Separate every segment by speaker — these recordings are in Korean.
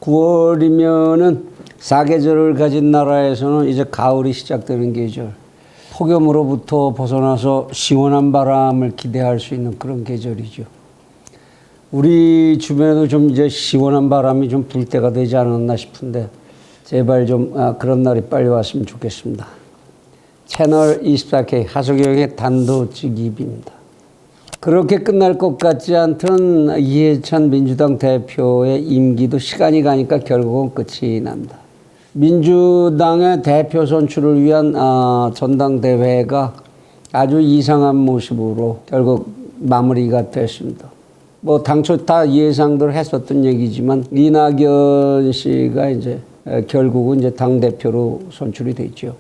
Speaker 1: 9월이면은 사계절을 가진 나라에서는 이제 가을이 시작되는 계절. 폭염으로부터 벗어나서 시원한 바람을 기대할 수 있는 그런 계절이죠. 우리 주변에도 좀 이제 시원한 바람이 좀 불 때가 되지 않았나 싶은데 제발 좀 그런 날이 빨리 왔으면 좋겠습니다. 채널 24K 하석영의 단도직입입니다. 그렇게 끝날 것 같지 않던 이해찬 민주당 대표의 임기도 시간이 가니까 결국은 끝이 납니다. 민주당의 대표 선출을 위한 전당대회가 아주 이상한 모습으로 결국 마무리가 됐습니다. 뭐 당초 다 예상들 했었던 얘기지만 이낙연 씨가 이제 결국은 이제 당대표로 선출이 됐죠.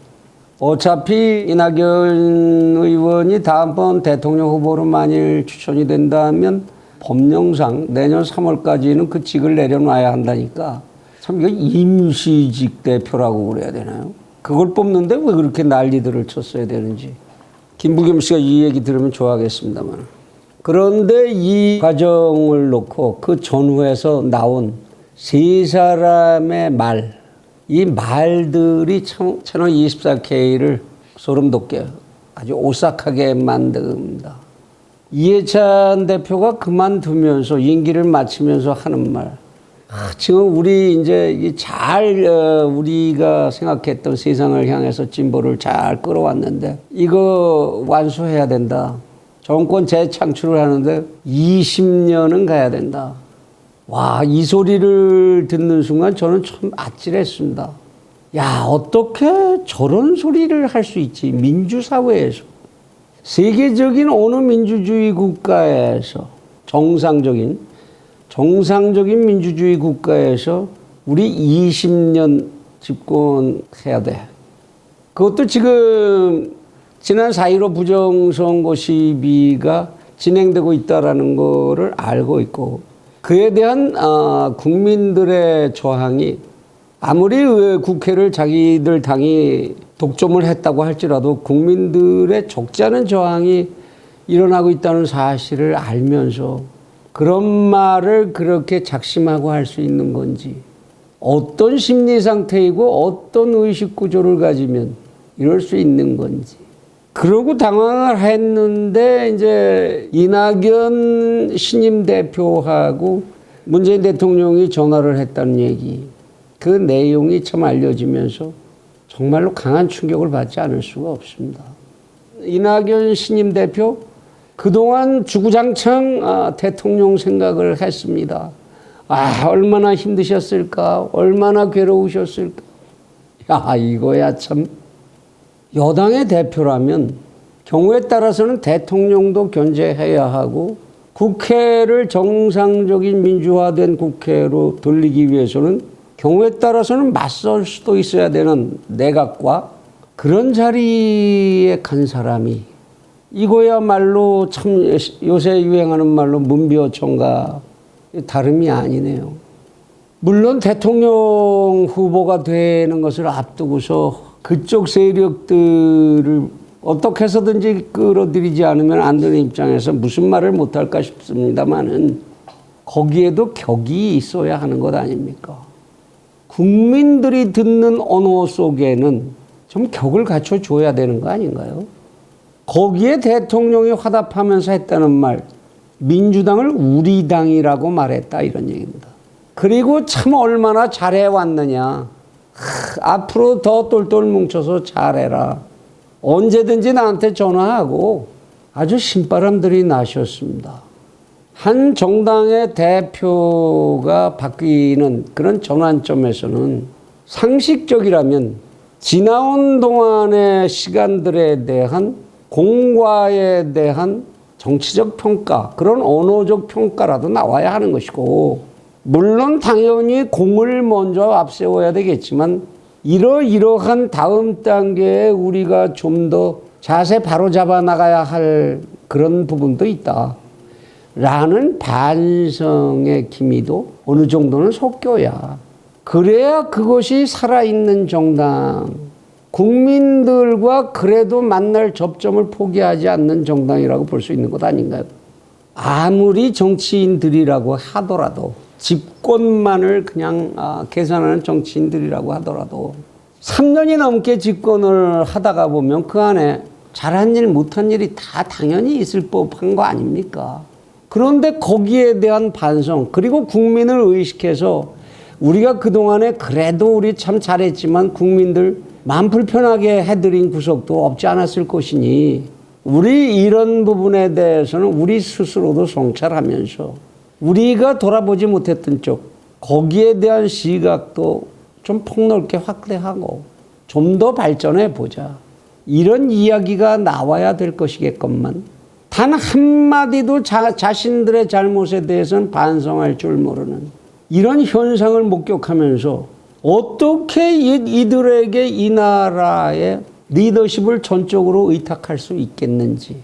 Speaker 1: 어차피 이낙연 의원이 다음번 대통령 후보로 만일 추천이 된다면 법령상 내년 3월까지는 그 직을 내려놔야 한다니까 참 이거 임시직 대표라고 그래야 되나요? 그걸 뽑는데 왜 그렇게 난리들을 쳤어야 되는지 김부겸 씨가 이 얘기 들으면 좋아하겠습니다만, 그런데 이 과정을 놓고 그 전후에서 나온 세 사람의 말, 이 말들이 참 채널 24K를 소름 돋게 아주 오싹하게 만듭니다. 이해찬 대표가 그만두면서 임기를 마치면서 하는 말. 지금 우리 이제 우리가 생각했던 세상을 향해서 진보를 잘 끌어왔는데 이거 완수해야 된다. 정권 재창출을 하는데 20년은 가야 된다. 와, 이 소리를 듣는 순간 저는 참 아찔했습니다. 야, 어떻게 저런 소리를 할 수 있지? 민주사회에서. 세계적인 어느 민주주의 국가에서 정상적인 민주주의 국가에서 우리 20년 집권해야 돼. 그것도 지금 지난 4.15 부정선거 시비가 진행되고 있다는 거를 알고 있고 그에 대한 국민들의 저항이 아무리 국회를 자기들 당이 독점을 했다고 할지라도 국민들의 적지 않은 저항이 일어나고 있다는 사실을 알면서 그런 말을 그렇게 작심하고 할 수 있는 건지, 어떤 심리 상태이고 어떤 의식 구조를 가지면 이럴 수 있는 건지. 그러고 당황을 했는데 이제 이낙연 신임 대표하고 문재인 대통령이 전화를 했다는 얘기, 그 내용이 참 알려지면서 정말로 강한 충격을 받지 않을 수가 없습니다. 이낙연 신임 대표 그동안 주구장창 대통령 생각을 했습니다. 얼마나 힘드셨을까, 얼마나 괴로우셨을까. 야, 이거야 참. 여당의 대표라면 경우에 따라서는 대통령도 견제해야 하고 국회를 정상적인 민주화된 국회로 돌리기 위해서는 경우에 따라서는 맞설 수도 있어야 되는 내각과 그런 자리에 간 사람이 이거야말로 참 요새 유행하는 말로 문비어천가 다름이 아니네요. 물론 대통령 후보가 되는 것을 앞두고서 그쪽 세력들을 어떻게 해서든지 끌어들이지 않으면 안 되는 입장에서 무슨 말을 못할까 싶습니다만은 거기에도 격이 있어야 하는 것 아닙니까? 국민들이 듣는 언어 속에는 좀 격을 갖춰줘야 되는 거 아닌가요? 거기에 대통령이 화답하면서 했다는 말, 민주당을 우리 당이라고 말했다, 이런 얘기입니다. 그리고 참 얼마나 잘해왔느냐. 앞으로 더 똘똘 뭉쳐서 잘해라. 언제든지 나한테 전화하고 아주 신바람들이 나셨습니다. 한 정당의 대표가 바뀌는 그런 전환점에서는 상식적이라면 지나온 동안의 시간들에 대한 공과에 대한 정치적 평가, 그런 언어적 평가라도 나와야 하는 것이고, 물론 당연히 공을 먼저 앞세워야 되겠지만 이러이러한 다음 단계에 우리가 좀 더 자세 바로 잡아 나가야 할 그런 부분도 있다 라는 반성의 기미도 어느 정도는 섞여야, 그래야 그것이 살아있는 정당, 국민들과 그래도 만날 접점을 포기하지 않는 정당이라고 볼 수 있는 것 아닌가요? 아무리 정치인들이라고 하더라도 집권만을 그냥 계산하는 정치인들이라고 하더라도 3년이 넘게 집권을 하다가 보면 그 안에 잘한 일 못한 일이 다 당연히 있을 법한 거 아닙니까? 그런데 거기에 대한 반성 그리고 국민을 의식해서 우리가 그동안에 그래도 우리 참 잘했지만 국민들 마음 불편하게 해드린 구석도 없지 않았을 것이니 우리 이런 부분에 대해서는 우리 스스로도 성찰하면서 우리가 돌아보지 못했던 쪽 거기에 대한 시각도 좀 폭넓게 확대하고 좀 더 발전해 보자. 이런 이야기가 나와야 될 것이겠건만 단 한마디도 자신들의 잘못에 대해서는 반성할 줄 모르는 이런 현상을 목격하면서 어떻게 이들에게 이 나라의 리더십을 전적으로 의탁할 수 있겠는지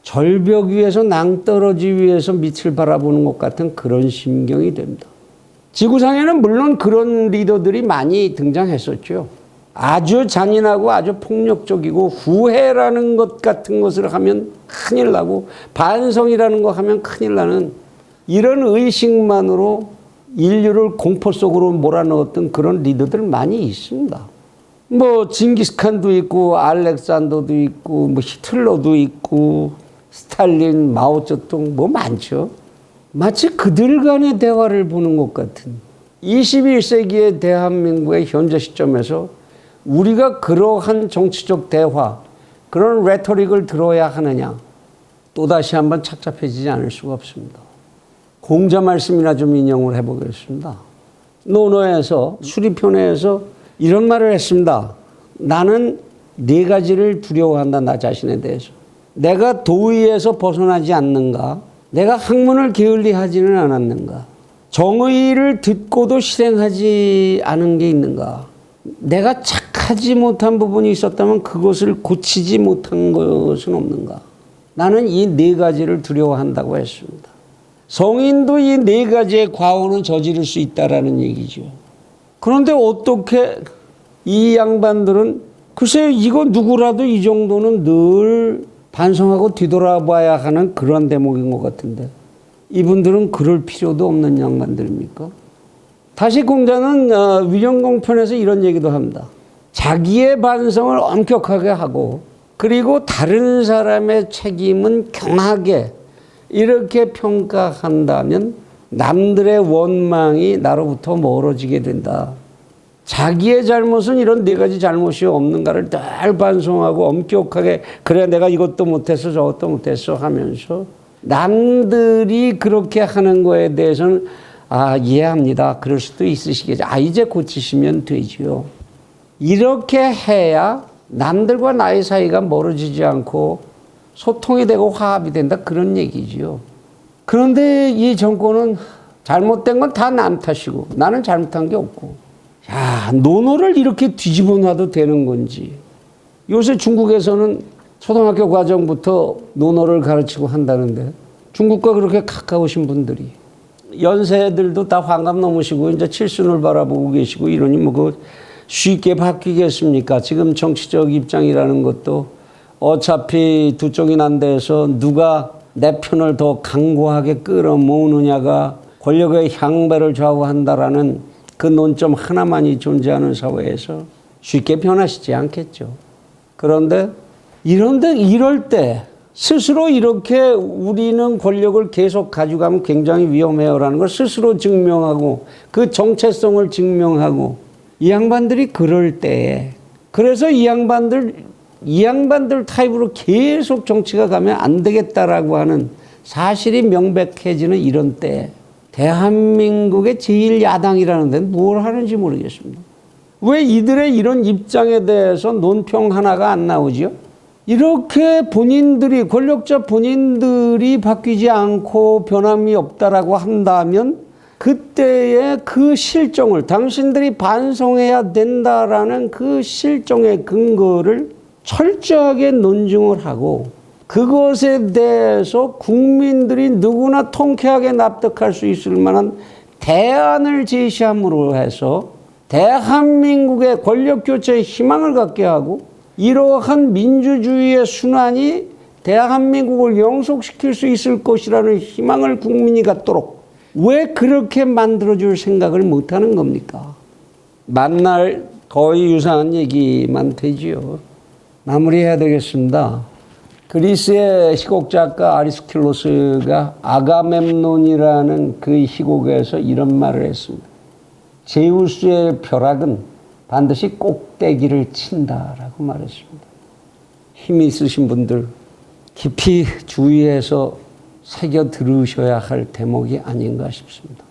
Speaker 1: 절벽 위에서 낭떠러지 위에서 밑을 바라보는 것 같은 그런 심경이 됩니다. 지구상에는 물론 그런 리더들이 많이 등장했었죠. 아주 잔인하고 아주 폭력적이고 후회라는 것 같은 것을 하면 큰일 나고 반성이라는 거 하면 큰일 나는 이런 의식만으로 인류를 공포 속으로 몰아넣었던 그런 리더들 많이 있습니다. 뭐 징기스칸도 있고 알렉산더도 있고 뭐 히틀러도 있고 스탈린, 마오쩌둥 뭐 많죠. 마치 그들 간의 대화를 보는 것 같은 21세기의 대한민국의 현재 시점에서 우리가 그러한 정치적 대화, 그런 레토릭을 들어야 하느냐 또다시 한번 착잡해지지 않을 수가 없습니다. 공자 말씀이나 좀 인용을 해보겠습니다. 논어에서 수리편에서 이런 말을 했습니다. 나는 네 가지를 두려워한다. 나 자신에 대해서. 내가 도의에서 벗어나지 않는가? 내가 학문을 게을리하지는 않았는가? 정의를 듣고도 실행하지 않은 게 있는가? 내가 착하지 못한 부분이 있었다면 그것을 고치지 못한 것은 없는가? 나는 이 네 가지를 두려워한다고 했습니다. 성인도 이 네 가지의 과오는 저지를 수 있다라는 얘기죠. 그런데 어떻게 이 양반들은 글쎄요, 이거 누구라도 이 정도는 늘 반성하고 뒤돌아봐야 하는 그런 대목인 것 같은데 이분들은 그럴 필요도 없는 양반들입니까? 다시 공자는 위령공편에서 이런 얘기도 합니다. 자기의 반성을 엄격하게 하고 그리고 다른 사람의 책임은 경하게 이렇게 평가한다면 남들의 원망이 나로부터 멀어지게 된다. 자기의 잘못은 이런 네 가지 잘못이 없는가를 늘 반성하고 엄격하게 그래 내가 이것도 못했어 저것도 못했어 하면서 남들이 그렇게 하는 거에 대해서는 이해합니다. 그럴 수도 있으시겠죠. 이제 고치시면 되지요. 이렇게 해야 남들과 나의 사이가 멀어지지 않고 소통이 되고 화합이 된다 그런 얘기지요. 그런데 이 정권은 잘못된 건 다 남 탓이고 나는 잘못한 게 없고 논어를 이렇게 뒤집어 놔도 되는 건지. 요새 중국에서는 초등학교 과정부터 논어를 가르치고 한다는데 중국과 그렇게 가까우신 분들이 연세들도 다 환갑 넘으시고 이제 칠순을 바라보고 계시고 이러니 뭐 그 쉽게 바뀌겠습니까? 지금 정치적 입장이라는 것도 어차피 두 쪽이 난데서 누가 내 편을 더 강고하게 끌어모으느냐가 권력의 향배를 좌우한다라는 그 논점 하나만이 존재하는 사회에서 쉽게 변하시지 않겠죠. 그런데 이럴 때 스스로 이렇게 우리는 권력을 계속 가져가면 굉장히 위험해요라는 걸 스스로 증명하고 그 정체성을 증명하고 이 양반들이 그럴 때에 그래서 이 양반들 타입으로 계속 정치가 가면 안 되겠다라고 하는 사실이 명백해지는 이런 때 대한민국의 제1야당이라는 데는 뭘 하는지 모르겠습니다. 왜 이들의 이런 입장에 대해서 논평 하나가 안 나오죠? 이렇게 권력자 본인들이 바뀌지 않고 변함이 없다라고 한다면 그때의 그 실정을 당신들이 반성해야 된다라는 그 실정의 근거를 철저하게 논증을 하고 그것에 대해서 국민들이 누구나 통쾌하게 납득할 수 있을 만한 대안을 제시함으로 해서 대한민국의 권력교체에 희망을 갖게 하고 이러한 민주주의의 순환이 대한민국을 영속시킬 수 있을 것이라는 희망을 국민이 갖도록 왜 그렇게 만들어줄 생각을 못하는 겁니까? 만날 거의 유사한 얘기만 되지요. 마무리해야 되겠습니다. 그리스의 희곡 작가 아리스토텔레스가 아가멤논이라는 그 희곡에서 이런 말을 했습니다. 제우스의 벼락은 반드시 꼭대기를 친다라고 말했습니다. 힘이 있으신 분들 깊이 주의해서 새겨 들으셔야 할 대목이 아닌가 싶습니다.